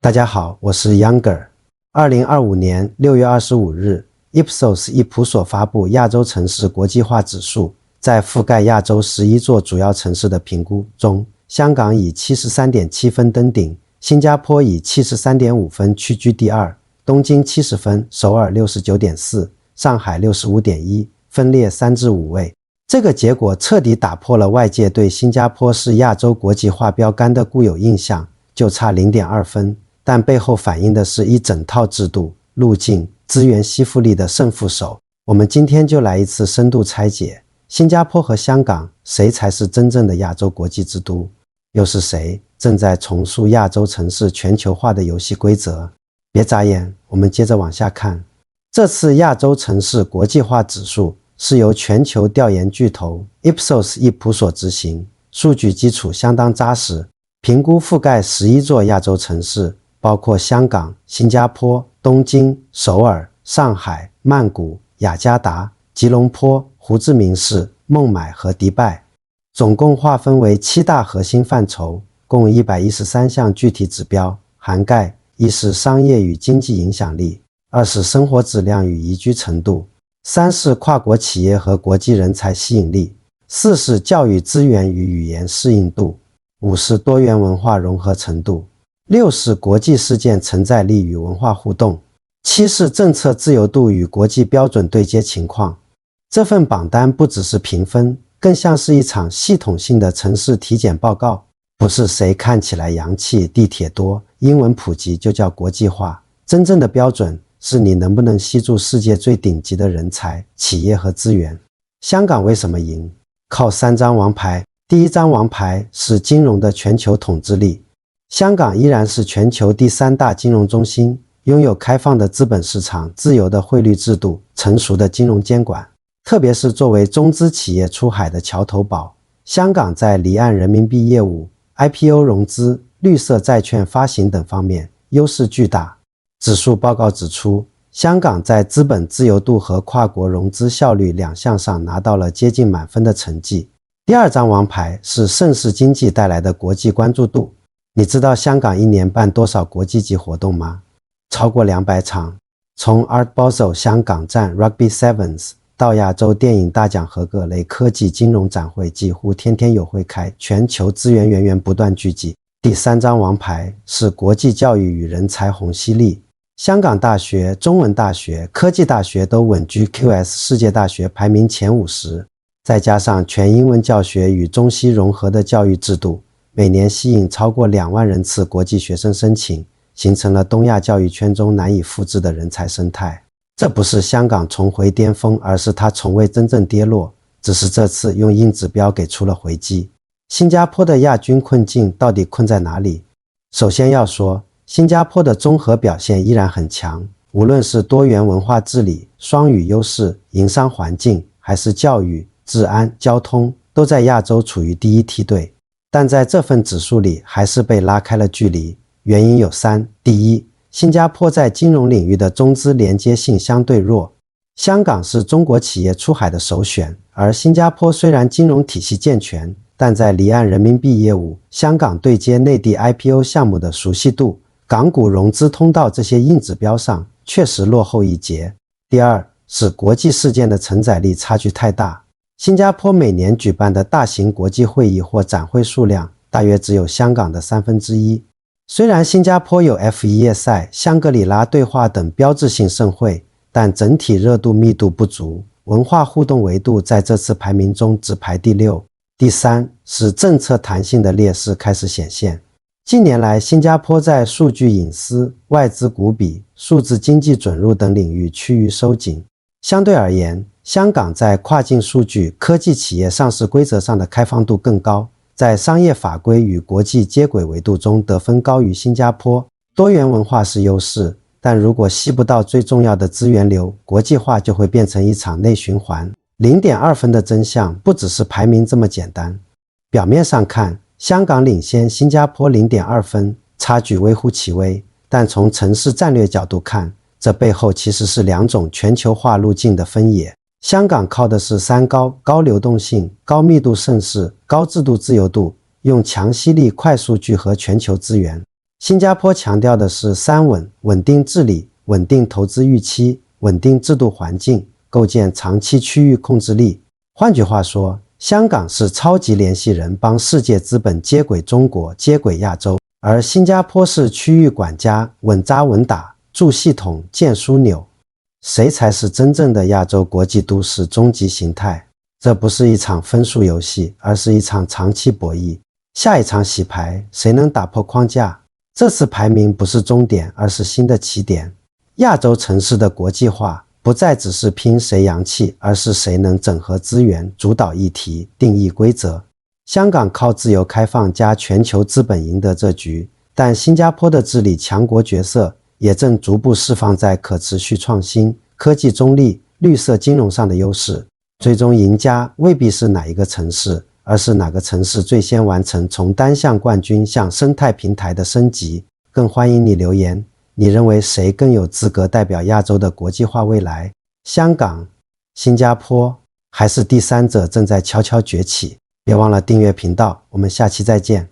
大家好，我是 Younger。2025年6月25日 Ipsos 易普所发布亚洲城市国际化指数，在覆盖亚洲11座主要城市的评估中，香港以 73.7 分登顶，新加坡以 73.5 分屈居第二，东京70分，首尔 69.4， 上海 65.1， 分列3至5位。这个结果彻底打破了外界对新加坡是亚洲国际化标杆的固有印象，就差 0.2 分。但背后反映的是一整套制度、路径、资源吸附力的胜负手。我们今天就来一次深度拆解，新加坡和香港谁才是真正的亚洲国际之都？又是谁正在重塑亚洲城市全球化的游戏规则？别眨眼，我们接着往下看。这次亚洲城市国际化指数是由全球调研巨头 Ipsos 易普所执行，数据基础相当扎实，评估覆盖11座亚洲城市，包括香港、新加坡、东京、首尔、上海、曼谷、雅加达、吉隆坡、胡志明市、孟买和迪拜，总共划分为7大核心范畴，共113项具体指标，涵盖一是商业与经济影响力，二是生活质量与宜居程度，三是跨国企业和国际人才吸引力，四是教育资源与语言适应度，五是多元文化融合程度，六是国际事件承载力与文化互动，七是政策自由度与国际标准对接情况。这份榜单不只是评分，更像是一场系统性的城市体检报告，不是谁看起来洋气、地铁多、英文普及就叫国际化。真正的标准是你能不能吸住世界最顶级的人才、企业和资源。香港为什么赢？靠3张王牌。第一张王牌是金融的全球统治力。香港依然是全球第3大金融中心，拥有开放的资本市场、自由的汇率制度、成熟的金融监管。特别是作为中资企业出海的桥头堡，香港在离岸人民币业务、IPO 融资、绿色债券发行等方面优势巨大。指数报告指出，香港在资本自由度和跨国融资效率2项上拿到了接近满分的成绩。第二张王牌是盛世经济带来的国际关注度。你知道香港1年办多少国际级活动吗？超过200场。从 Art Basel 香港站 Rugby Sevens 到亚洲电影大奖和各类科技金融展会，几乎天天有会开，全球资源源源不断聚集。第3张王牌是国际教育与人才虹吸力。香港大学、中文大学、科技大学都稳居 QS 世界大学排名前50，再加上全英文教学与中西融合的教育制度，每年吸引超过2万人次国际学生申请，形成了东亚教育圈中难以复制的人才生态。这不是香港重回巅峰，而是它从未真正跌落，只是这次用硬指标给出了回击。新加坡的亚军困境到底困在哪里？首先要说，新加坡的综合表现依然很强，无论是多元文化治理、双语优势、营商环境，还是教育、治安、交通，都在亚洲处于第一梯队。但在这份指数里还是被拉开了距离，原因有3。第一，新加坡在金融领域的中资连接性相对弱。香港是中国企业出海的首选，而新加坡虽然金融体系健全，但在离岸人民币业务、香港对接内地 IPO 项目的熟悉度、港股融资通道这些硬指标上确实落后一截。第二，是国际事件的承载力差距太大。新加坡每年举办的大型国际会议或展会数量大约只有香港的1/3。虽然新加坡有 F1 夜赛、香格里拉对话等标志性盛会，但整体热度密度不足，文化互动维度在这次排名中只排第6。第三，是政策弹性的劣势开始显现。近年来，新加坡在数据隐私、外资股比、数字经济准入等领域趋于收紧。相对而言，香港在跨境数据、科技企业上市规则上的开放度更高，在商业法规与国际接轨维度中得分高于新加坡。多元文化是优势，但如果吸不到最重要的资源流，国际化就会变成一场内循环。0.2 分的真相不只是排名这么简单。表面上看，香港领先新加坡 0.2 分，差距微乎其微，但从城市战略角度看，这背后其实是2种全球化路径的分野。香港靠的是3高：高流动性、高密度盛事、高制度自由度，用强吸力快速聚合全球资源。新加坡强调的是三稳：稳定治理、稳定投资预期、稳定制度环境，构建长期区域控制力。换句话说，香港是超级联系人，帮世界资本接轨中国、接轨亚洲，而新加坡是区域管家，稳扎稳打，筑系统、建枢纽。谁才是真正的亚洲国际都市终极形态？这不是一场分数游戏，而是一场长期博弈。下一场洗牌，谁能打破框架？这次排名不是终点，而是新的起点。亚洲城市的国际化不再只是拼谁洋气，而是谁能整合资源、主导议题、定义规则。香港靠自由开放加全球资本赢得这局，但新加坡的治理强国角色也正逐步释放在可持续创新、科技中立、绿色金融上的优势。最终赢家未必是哪一个城市，而是哪个城市最先完成从单项冠军向生态平台的升级。更欢迎你留言，你认为谁更有资格代表亚洲的国际化未来？香港、新加坡，还是第三者正在悄悄崛起？别忘了订阅频道，我们下期再见。